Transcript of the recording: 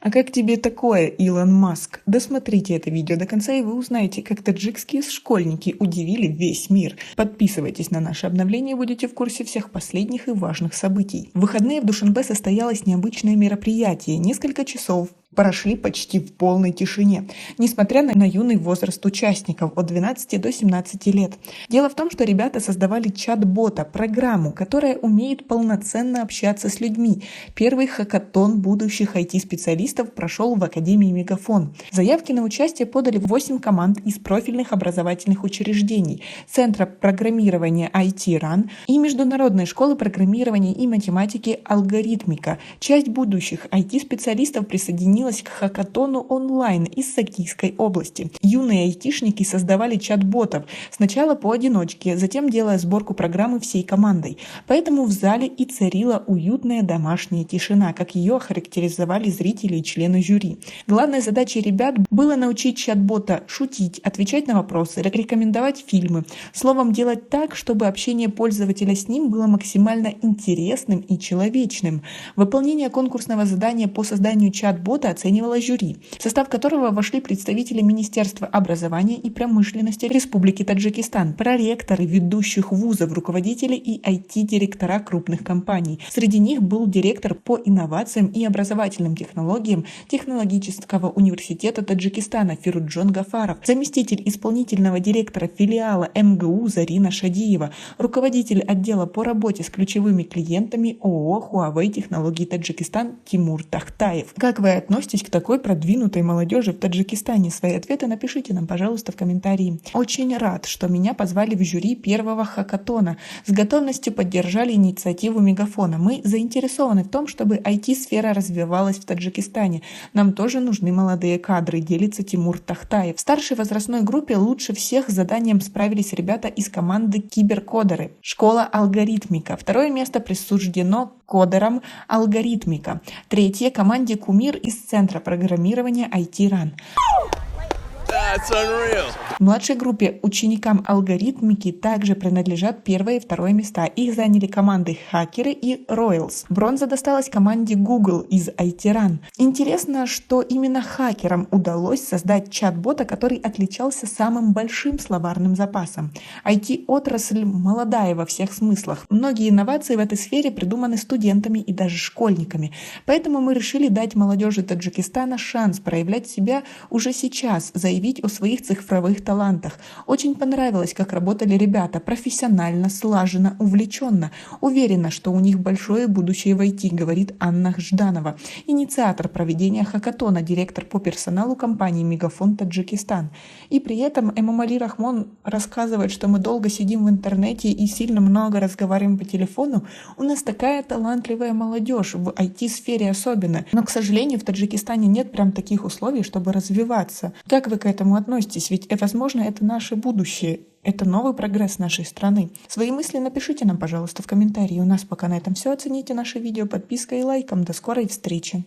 А как тебе такое, Илон Маск? Досмотрите это видео до конца, и вы узнаете, как таджикские школьники удивили весь мир. Подписывайтесь на наше обновление и будете в курсе всех последних и важных событий. В выходные в Душанбе состоялось необычное мероприятие. Несколько часов прошли почти в полной тишине, несмотря на юный возраст участников от 12 до 17 лет. Дело в том, что ребята создавали чат-бота, программу, которая умеет полноценно общаться с людьми. Первый хакатон будущих IT-специалистов прошел в Академии Мегафон. Заявки на участие подали 8 команд из профильных образовательных учреждений, Центра программирования IT-РАН и Международной школы программирования и математики «Алгоритмика». Часть будущих IT-специалистов присоединилась к хакатону онлайн из Сакийской области. Юные айтишники создавали чат-ботов, сначала поодиночке, затем делая сборку программы всей командой. Поэтому в зале и царила уютная домашняя тишина, как ее охарактеризовали зрители и члены жюри. Главной задачей ребят было научить чат-бота шутить, отвечать на вопросы, рекомендовать фильмы. Словом, делать так, чтобы общение пользователя с ним было максимально интересным и человечным. Выполнение конкурсного задания по созданию чат-бота оценивало жюри, в состав которого вошли представители Министерства образования и промышленности Республики Таджикистан, проректоры ведущих вузов, руководители и IT-директора крупных компаний. Среди них был директор по инновациям и образовательным технологиям Технологического университета Таджикистана Фируджон Гафаров, заместитель исполнительного директора филиала МГУ Зарина Шадиева, руководитель отдела по работе с ключевыми клиентами ООО Huawei Технологии Таджикистан Тимур Тахтаев. Как вы относитесь к такой продвинутой молодежи в Таджикистане? Свои ответы напишите нам, пожалуйста, в комментарии. Очень рад, что меня позвали в жюри первого хакатона. С готовностью поддержали инициативу Мегафона. Мы заинтересованы в том, чтобы IT-сфера развивалась в Таджикистане. Нам тоже нужны молодые кадры, делится Тимур Тахтаев. В старшей возрастной группе лучше всех с заданием справились ребята из команды «Киберкодеры». Школа «Алгоритмика». Второе место присуждено кодерам «Алгоритмика». Третье – команде «Кумир» из Центра программирования IT-РАН. В младшей группе ученикам алгоритмики также принадлежат первое и второе места. Их заняли команды «Хакеры» и «Роялс». Бронза досталась команде Google из IT-РАН. Интересно, что именно хакерам удалось создать чат-бота, который отличался самым большим словарным запасом. IT-отрасль молодая во всех смыслах. Многие инновации в этой сфере придуманы студентами и даже школьниками. Поэтому мы решили дать молодежи Таджикистана шанс проявлять себя уже сейчас, заявить о своих цифровых талантах. Очень понравилось, как работали ребята, профессионально, слаженно, увлеченно. Уверена, что у них большое будущее в IT, говорит Анна Жданова, инициатор проведения хакатона, директор по персоналу компании Мегафон Таджикистан. И при этом Эмомали Рахмон рассказывает, что мы долго сидим в интернете и сильно много разговариваем по телефону. У нас такая талантливая молодежь, в IT-сфере особенно. Но, к сожалению, в Таджикистане нет прям таких условий, чтобы развиваться. Как вы к этому относитесь? Ведь, возможно, это наше будущее. Это новый прогресс нашей страны. Свои мысли напишите нам, пожалуйста, в комментарии. У нас пока на этом все. Оцените наше видео подпиской и лайком. До скорой встречи.